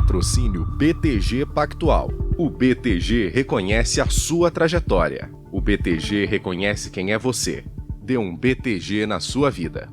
Patrocínio BTG Pactual. O BTG reconhece a sua trajetória. O BTG reconhece quem é você. Dê um BTG na sua vida.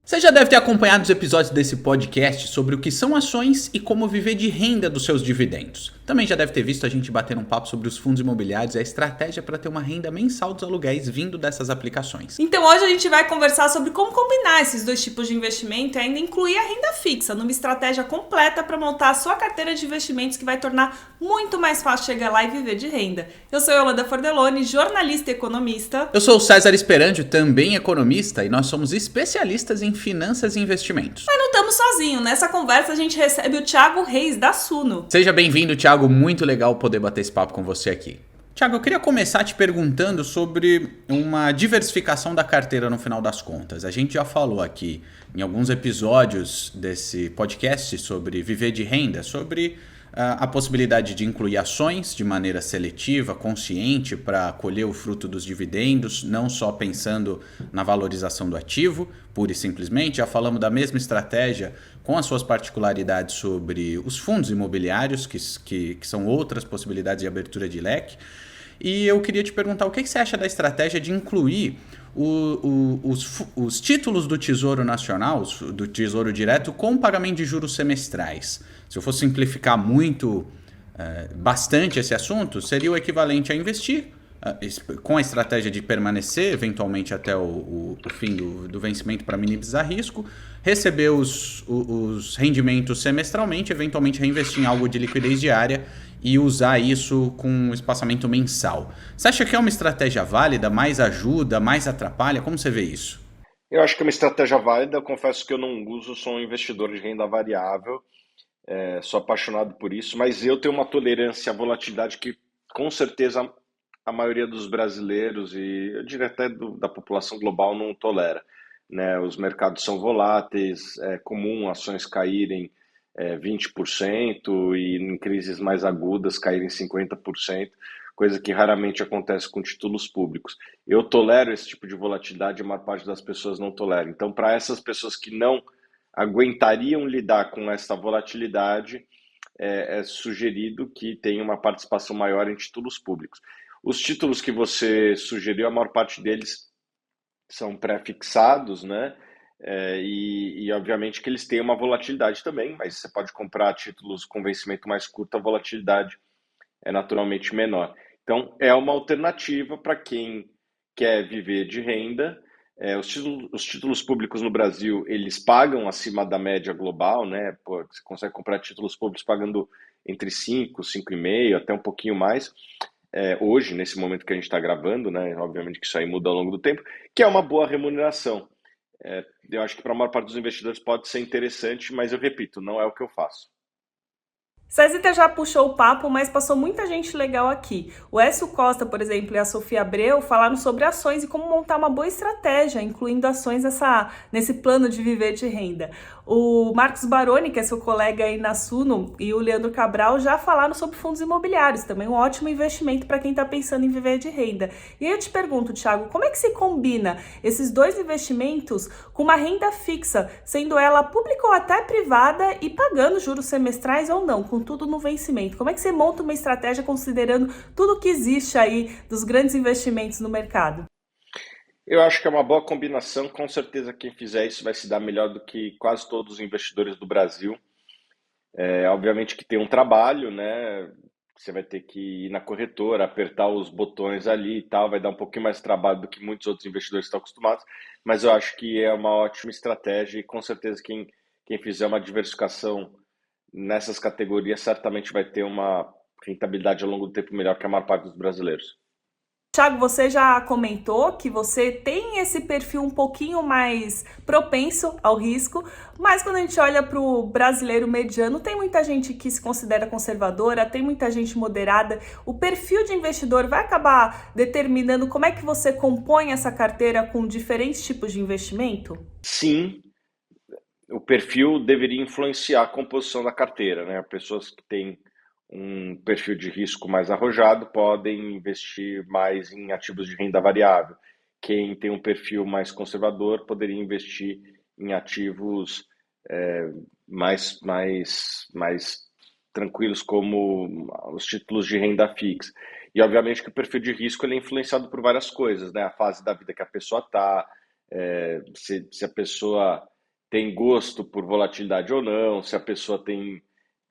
Você já deve ter acompanhado os episódios desse podcast sobre o que são ações e como viver de renda dos seus dividendos. Também já deve ter visto a gente bater um papo sobre os fundos imobiliários e a estratégia para ter uma renda mensal dos aluguéis vindo dessas aplicações. Então hoje a gente vai conversar sobre como combinar esses dois tipos de investimento e ainda incluir a renda fixa numa estratégia completa para montar a sua carteira de investimentos que vai tornar muito mais fácil chegar lá e viver de renda. Eu sou Yolanda Fordeloni, jornalista e economista. Eu sou o César Esperandio, também economista, e nós somos especialistas em finanças e investimentos. Mas não estamos sozinhos, nessa conversa a gente recebe o Thiago Reis da Suno. Seja bem-vindo, Thiago, muito legal poder bater esse papo com você aqui. Thiago, eu queria começar te perguntando sobre uma diversificação da carteira no final das contas. A gente já falou aqui em alguns episódios desse podcast sobre viver de renda, sobre a possibilidade de incluir ações de maneira seletiva, consciente, para colher o fruto dos dividendos, não só pensando na valorização do ativo, pura e simplesmente. Já falamos da mesma estratégia com as suas particularidades sobre os fundos imobiliários, que são outras possibilidades de abertura de leque. E eu queria te perguntar, o que você acha da estratégia de incluir os títulos do Tesouro Nacional, do Tesouro Direto, com pagamento de juros semestrais? Se eu fosse simplificar bastante esse assunto, seria o equivalente a investir com a estratégia de permanecer eventualmente até o fim do vencimento para minimizar risco, receber os rendimentos semestralmente, eventualmente reinvestir em algo de liquidez diária e usar isso com um espaçamento mensal. Você acha que é uma estratégia válida, mais ajuda, mais atrapalha? Como você vê isso? Eu acho que é uma estratégia válida. Eu confesso que eu não uso, sou um investidor de renda variável, sou apaixonado por isso, mas eu tenho uma tolerância à volatilidade que com certeza a maioria dos brasileiros e eu diria até da população global não tolera, né? Os mercados são voláteis, é comum ações caírem 20% e em crises mais agudas caírem 50%, coisa que raramente acontece com títulos públicos. Eu tolero esse tipo de volatilidade, a maior parte das pessoas não tolera. Então, para essas pessoas que não aguentariam lidar com essa volatilidade, é sugerido que tenha uma participação maior em títulos públicos. Os títulos que você sugeriu, a maior parte deles são pré-fixados, né? E obviamente que eles têm uma volatilidade também, mas você pode comprar títulos com vencimento mais curto, a volatilidade é naturalmente menor. Então, é uma alternativa para quem quer viver de renda. Os títulos públicos no Brasil, eles pagam acima da média global, né? Você consegue comprar títulos públicos pagando entre 5, 5,5, até um pouquinho mais. Hoje, nesse momento que a gente está gravando, né? Obviamente que isso aí muda ao longo do tempo, que é uma boa remuneração. Eu acho que para a maior parte dos investidores pode ser interessante, mas eu repito, não é o que eu faço. César já puxou o papo, mas passou muita gente legal aqui. O Écio Costa, por exemplo, e a Sofia Abreu falaram sobre ações e como montar uma boa estratégia, incluindo ações nesse plano de viver de renda. O Marcos Baroni, que é seu colega aí na Suno, e o Leandro Cabral já falaram sobre fundos imobiliários, também um ótimo investimento para quem está pensando em viver de renda. E aí eu te pergunto, Thiago, como é que se combina esses dois investimentos com uma renda fixa, sendo ela pública ou até privada e pagando juros semestrais ou não, com tudo no vencimento? Como é que você monta uma estratégia considerando tudo que existe aí dos grandes investimentos no mercado? Eu acho que é uma boa combinação. Com certeza quem fizer isso vai se dar melhor do que quase todos os investidores do Brasil. Obviamente que tem um trabalho, né? Você vai ter que ir na corretora, apertar os botões ali e tal, vai dar um pouquinho mais de trabalho do que muitos outros investidores estão acostumados, mas eu acho que é uma ótima estratégia e com certeza quem fizer uma diversificação nessas categorias certamente vai ter uma rentabilidade ao longo do tempo melhor que a maior parte dos brasileiros. Thiago, você já comentou que você tem esse perfil um pouquinho mais propenso ao risco, mas quando a gente olha para o brasileiro mediano, tem muita gente que se considera conservadora, tem muita gente moderada. O perfil de investidor vai acabar determinando como é que você compõe essa carteira com diferentes tipos de investimento? Sim, o perfil deveria influenciar a composição da carteira, né? Pessoas que têm um perfil de risco mais arrojado podem investir mais em ativos de renda variável. Quem tem um perfil mais conservador poderia investir em ativos mais tranquilos, como os títulos de renda fixa. E obviamente que o perfil de risco ele é influenciado por várias coisas, né? A fase da vida que a pessoa está, se a pessoa tem gosto por volatilidade ou não, se a pessoa tem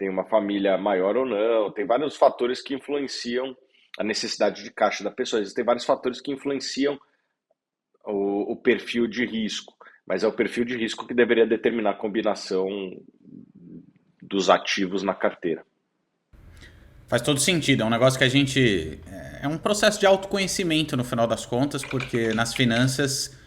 uma família maior ou não, tem vários fatores que influenciam a necessidade de caixa da pessoa. Existem vários fatores que influenciam o perfil de risco, mas é o perfil de risco que deveria determinar a combinação dos ativos na carteira. Faz todo sentido, é um negócio que a gente... É um processo de autoconhecimento no final das contas, porque nas finanças,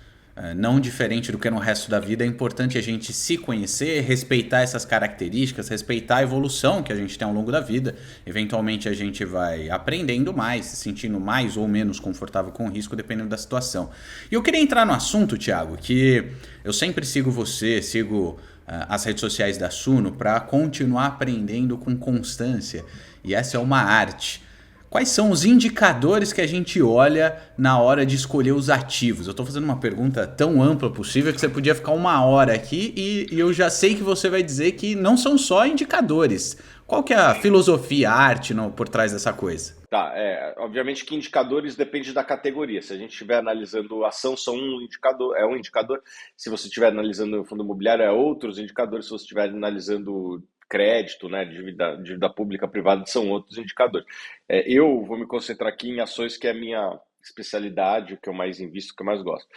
não diferente do que no resto da vida, é importante a gente se conhecer, respeitar essas características, respeitar a evolução que a gente tem ao longo da vida. Eventualmente a gente vai aprendendo mais, se sentindo mais ou menos confortável com o risco, dependendo da situação. E eu queria entrar no assunto, Thiago, que eu sempre sigo você, sigo as redes sociais da Suno para continuar aprendendo com constância. E essa é uma arte. Quais são os indicadores que a gente olha na hora de escolher os ativos? Eu estou fazendo uma pergunta tão ampla possível que você podia ficar 1 hora aqui e eu já sei que você vai dizer que não são só indicadores. Qual que é a filosofia, a arte por trás dessa coisa? Tá, obviamente que indicadores depende da categoria. Se a gente estiver analisando ação, são um indicador. Se você estiver analisando o fundo imobiliário, é outros indicadores. Se você estiver analisando crédito, né, dívida pública privada, são outros indicadores. Eu vou me concentrar aqui em ações, que é a minha especialidade, o que eu mais invisto, o que eu mais gosto.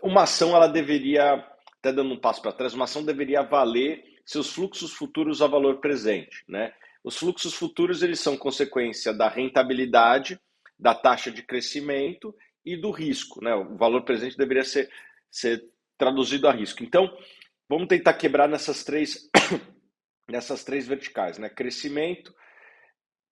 Uma ação, ela deveria, até dando um passo para trás, uma ação deveria valer seus fluxos futuros a valor presente, né? Os fluxos futuros, eles são consequência da rentabilidade, da taxa de crescimento e do risco, né? O valor presente deveria ser traduzido a risco. Então, vamos tentar quebrar nessas três verticais, né? Crescimento,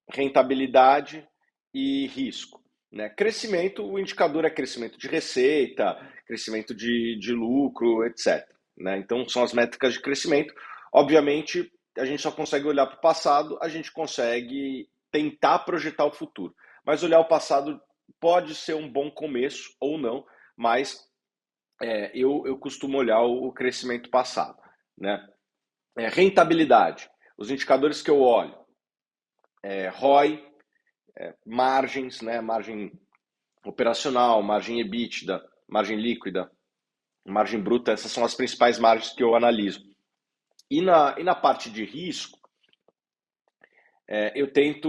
rentabilidade e risco, né? Crescimento, o indicador é crescimento de receita, crescimento de lucro, etc, né? Então, são as métricas de crescimento. Obviamente, a gente só consegue olhar para o passado, a gente consegue tentar projetar o futuro. Mas olhar o passado pode ser um bom começo ou não, mas eu costumo olhar o crescimento passado, né? Rentabilidade. Os indicadores que eu olho, ROI, margens, né? Margem operacional, margem EBITDA, margem líquida, margem bruta, essas são as principais margens que eu analiso. E na parte de risco, eu tenho,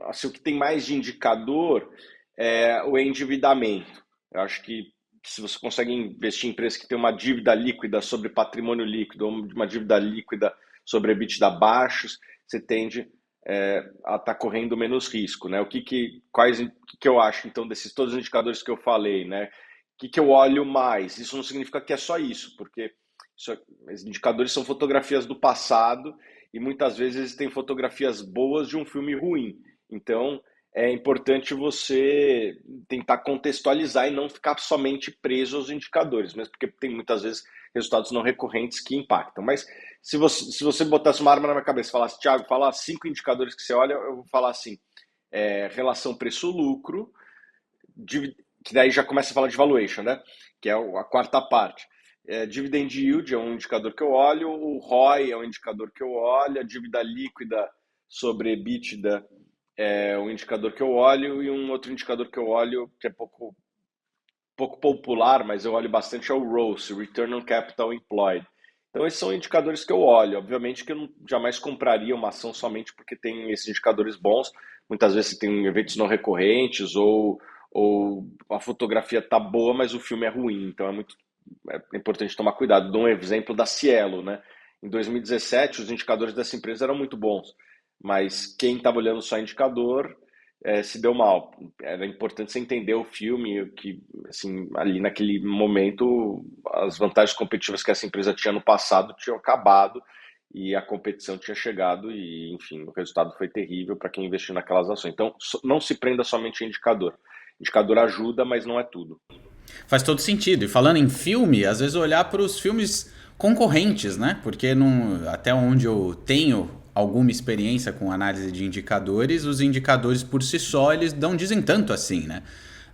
assim, o que tem mais de indicador é o endividamento. Eu acho que se você consegue investir em empresas que tem uma dívida líquida sobre patrimônio líquido, ou uma dívida líquida sobre EBITDA baixos, você tende a estar correndo menos risco, né? O que eu acho, então, desses todos os indicadores que eu falei, né? O que eu olho mais? Isso não significa que é só isso, porque os indicadores são fotografias do passado e muitas vezes existem fotografias boas de um filme ruim. Então, é importante você tentar contextualizar e não ficar somente preso aos indicadores, mesmo porque tem muitas vezes resultados não recorrentes que impactam. Mas se você botasse uma arma na minha cabeça e falasse, Thiago, fala 5 indicadores que você olha, eu vou falar assim, relação preço-lucro, que daí já começa a falar de valuation, né? Que é a quarta parte. Dividend yield é um indicador que eu olho, o ROI é um indicador que eu olho, a dívida líquida sobre EBITDA é um indicador que eu olho, e um outro indicador que eu olho, que é pouco popular, mas eu olho bastante, é o ROCE, Return on Capital Employed. Então esses são indicadores que eu olho. Obviamente que eu jamais compraria uma ação somente porque tem esses indicadores bons. Muitas vezes você tem eventos não recorrentes ou a fotografia tá boa, mas o filme é ruim. Então é importante tomar cuidado. Dou um exemplo da Cielo, né? Em 2017, os indicadores dessa empresa eram muito bons, mas quem estava olhando só indicador se deu mal. Era importante você entender o filme, que assim, ali naquele momento as vantagens competitivas que essa empresa tinha no passado tinham acabado e a competição tinha chegado e, enfim, o resultado foi terrível para quem investiu naquelas ações. Então, não se prenda somente a indicador. Indicador ajuda, mas não é tudo. Faz todo sentido. E falando em filme, às vezes olhar para os filmes concorrentes, né? Porque até onde eu tenho alguma experiência com análise de indicadores, os indicadores por si só, eles não dizem tanto assim, né?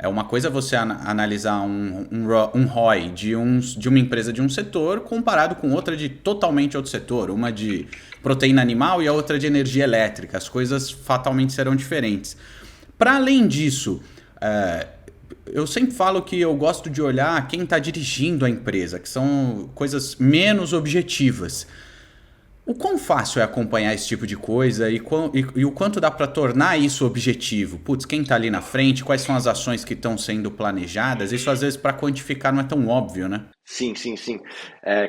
É uma coisa você analisar um ROI de uma empresa de um setor comparado com outra de totalmente outro setor, uma de proteína animal e a outra de energia elétrica. As coisas fatalmente serão diferentes. Para além disso, eu sempre falo que eu gosto de olhar quem está dirigindo a empresa, que são coisas menos objetivas. O quão fácil é acompanhar esse tipo de coisa e o quanto dá para tornar isso objetivo? Putz, quem está ali na frente, quais são as ações que estão sendo planejadas? Isso às vezes para quantificar não é tão óbvio, né? Sim.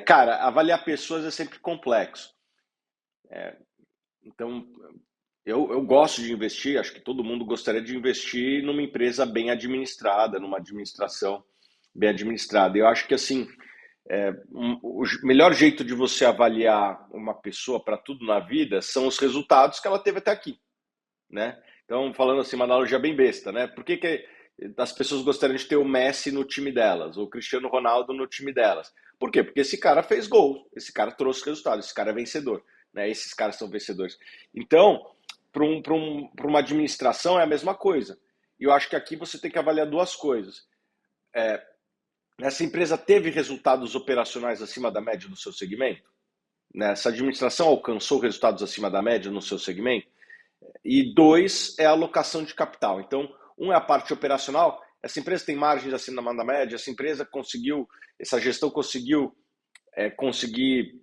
Cara, avaliar pessoas é sempre complexo. Então, eu gosto de investir, acho que todo mundo gostaria de investir numa empresa bem administrada, numa administração bem administrada. Eu acho que assim, o melhor jeito de você avaliar uma pessoa para tudo na vida são os resultados que ela teve até aqui, né? Então, falando assim, uma analogia bem besta, né? Por que as pessoas gostariam de ter o Messi no time delas, ou o Cristiano Ronaldo no time delas? Por quê? Porque esse cara fez gol, esse cara trouxe resultados, esse cara é vencedor, né? Esses caras são vencedores. Então, para uma administração é a mesma coisa. E eu acho que aqui você tem que avaliar duas coisas. Essa empresa teve resultados operacionais acima da média no seu segmento? Essa administração alcançou resultados acima da média no seu segmento? E dois, é a alocação de capital. Então, um é a parte operacional. Essa empresa tem margens acima da média, essa gestão conseguiu conseguir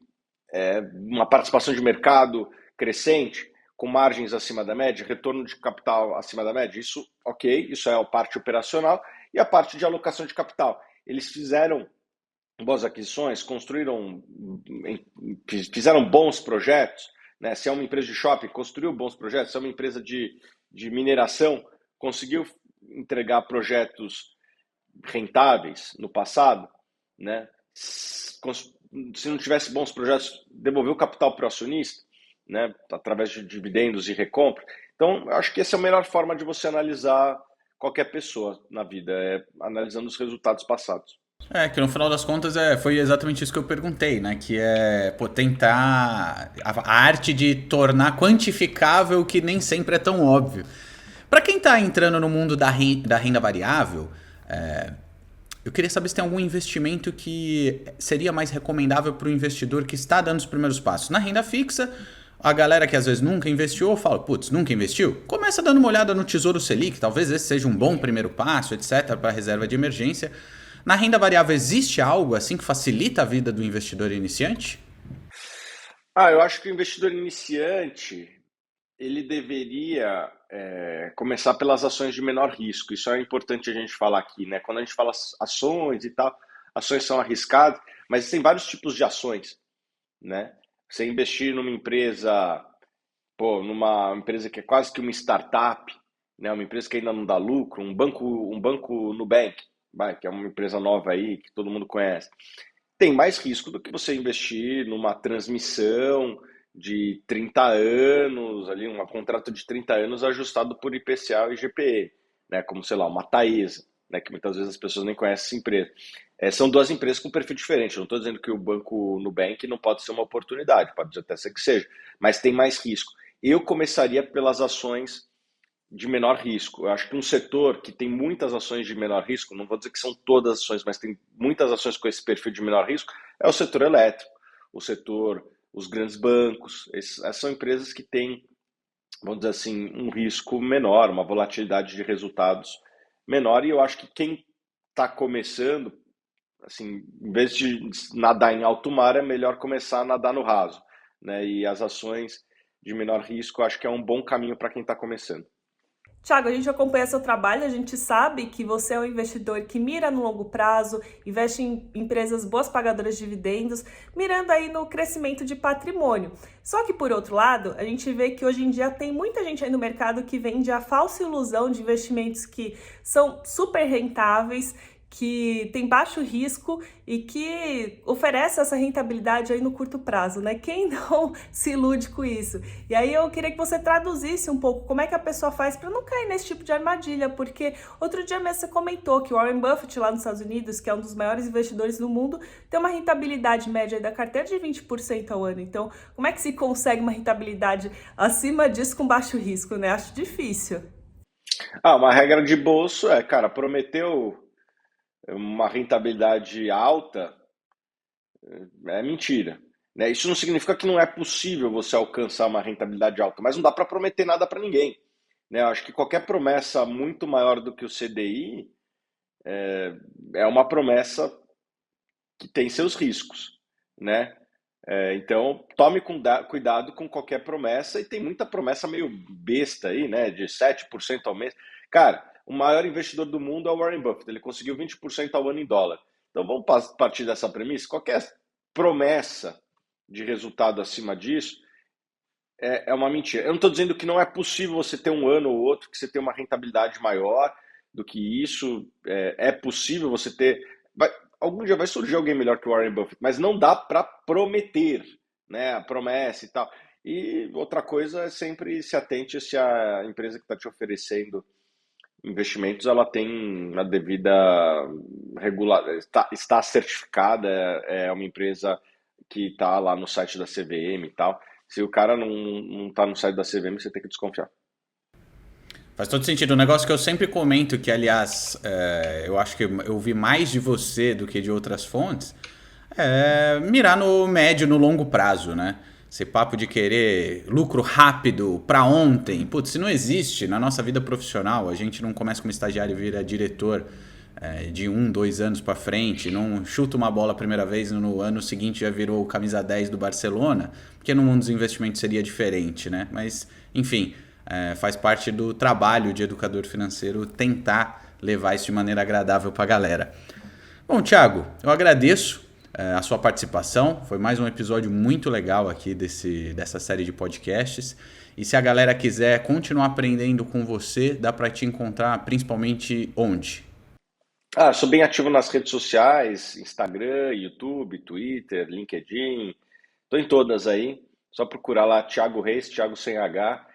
uma participação de mercado crescente, com margens acima da média, retorno de capital acima da média. Isso, ok, isso é a parte operacional. E a parte de alocação de capital. Eles fizeram boas aquisições, fizeram bons projetos, né? Se é uma empresa de shopping, construiu bons projetos. Se é uma empresa de mineração, conseguiu entregar projetos rentáveis no passado, né? Se não tivesse bons projetos, devolveu capital para o acionista, né? Através de dividendos e recompra. Então, eu acho que essa é a melhor forma de você analisar qualquer pessoa na vida, analisando os resultados passados. Que no final das contas foi exatamente isso que eu perguntei, né? Que tentar a arte de tornar quantificável, que nem sempre é tão óbvio. Para quem está entrando no mundo da renda variável, eu queria saber se tem algum investimento que seria mais recomendável para o investidor que está dando os primeiros passos. Na renda fixa, a galera que às vezes nunca investiu, fala, putz, nunca investiu? Começa dando uma olhada no Tesouro Selic, talvez esse seja um bom primeiro passo, etc., para reserva de emergência. Na renda variável, existe algo assim que facilita a vida do investidor iniciante? Eu acho que o investidor iniciante, ele deveria começar pelas ações de menor risco. Isso é importante a gente falar aqui, né? Quando a gente fala ações e tal, ações são arriscadas, mas tem vários tipos de ações, né? Você investir numa empresa, numa empresa que é quase que uma startup, né? Uma empresa que ainda não dá lucro, um banco Nubank, que é uma empresa nova aí, que todo mundo conhece, tem mais risco do que você investir numa transmissão de 30 anos, ali, um contrato de 30 anos ajustado por IPCA e IGPM, né? Como, sei lá, uma Taesa, né? Que muitas vezes as pessoas nem conhecem essa empresa. São duas empresas com perfil diferente. Eu não estou dizendo que o banco Nubank não pode ser uma oportunidade, pode até ser que seja, mas tem mais risco. Eu começaria pelas ações de menor risco. Eu acho que um setor que tem muitas ações de menor risco, não vou dizer que são todas as ações, mas tem muitas ações com esse perfil de menor risco, é o setor elétrico, os grandes bancos. Essas são empresas que têm, vamos dizer assim, um risco menor, uma volatilidade de resultados menor, e eu acho que quem está começando, assim, em vez de nadar em alto mar, é melhor começar a nadar no raso, né? E as ações de menor risco, eu acho que é um bom caminho para quem está começando. Tiago, a gente acompanha seu trabalho, a gente sabe que você é um investidor que mira no longo prazo, investe em empresas boas pagadoras de dividendos, mirando aí no crescimento de patrimônio. Só que, por outro lado, a gente vê que hoje em dia tem muita gente aí no mercado que vende a falsa ilusão de investimentos que são super rentáveis, que tem baixo risco e que oferece essa rentabilidade aí no curto prazo, né? Quem não se ilude com isso? E aí eu queria que você traduzisse um pouco como é que a pessoa faz para não cair nesse tipo de armadilha, porque outro dia mesmo você comentou que o Warren Buffett lá nos Estados Unidos, que é um dos maiores investidores do mundo, tem uma rentabilidade média da carteira de 20% ao ano. Então, como é que se consegue uma rentabilidade acima disso com baixo risco, né? Acho difícil. Uma regra de bolso cara, prometeu uma rentabilidade alta, é mentira. Né? Isso não significa que não é possível você alcançar uma rentabilidade alta, mas não dá para prometer nada para ninguém. Né? Eu acho que qualquer promessa muito maior do que o CDI é uma promessa que tem seus riscos. Né? Então, tome cuidado com qualquer promessa, e tem muita promessa meio besta aí, né? De 7% ao mês. Cara, o maior investidor do mundo é o Warren Buffett, ele conseguiu 20% ao ano em dólar. Então vamos partir dessa premissa, qualquer promessa de resultado acima disso é uma mentira. Eu não estou dizendo que não é possível você ter um ano ou outro que você tenha uma rentabilidade maior do que isso, é possível você ter... Algum dia vai surgir alguém melhor que o Warren Buffett, mas não dá para prometer, né, a promessa e tal. E outra coisa é sempre se atente se a empresa que está te oferecendo investimentos, ela tem a devida está certificada, é uma empresa que está lá no site da CVM e tal. Se o cara não está no site da CVM, você tem que desconfiar. Faz todo sentido. Um negócio que eu sempre comento, que aliás, eu acho que eu ouvi mais de você do que de outras fontes, é mirar no médio, no longo prazo, né? Esse papo de querer lucro rápido para ontem, putz, se não existe na nossa vida profissional, a gente não começa como estagiário e vira diretor de 1, 2 anos para frente, não chuta uma bola a primeira vez no ano seguinte já virou camisa 10 do Barcelona, porque no mundo dos investimentos seria diferente, né? Mas, enfim... faz parte do trabalho de educador financeiro tentar levar isso de maneira agradável para a galera. Bom, Thiago, eu agradeço a sua participação. Foi mais um episódio muito legal aqui dessa série de podcasts. E se a galera quiser continuar aprendendo com você, dá para te encontrar principalmente onde? Sou bem ativo nas redes sociais, Instagram, YouTube, Twitter, LinkedIn. Estou em todas aí. Só procurar lá Thiago Reis, Thiago sem H.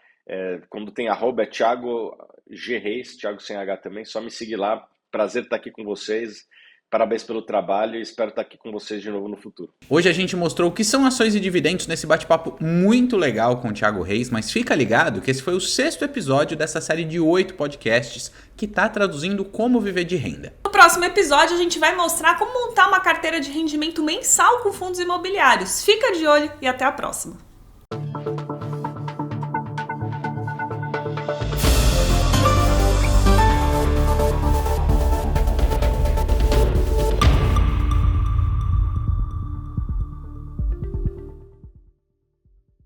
Quando tem arroba é Thiago G Reis, Thiago sem H também, só me seguir lá. Prazer estar aqui com vocês, parabéns pelo trabalho e espero estar aqui com vocês de novo no futuro. Hoje a gente mostrou o que são ações e dividendos nesse bate-papo muito legal com o Thiago Reis, mas fica ligado que esse foi o 6º episódio dessa série de 8 podcasts que está traduzindo como viver de renda. No próximo episódio a gente vai mostrar como montar uma carteira de rendimento mensal com fundos imobiliários. Fica de olho e até a próxima!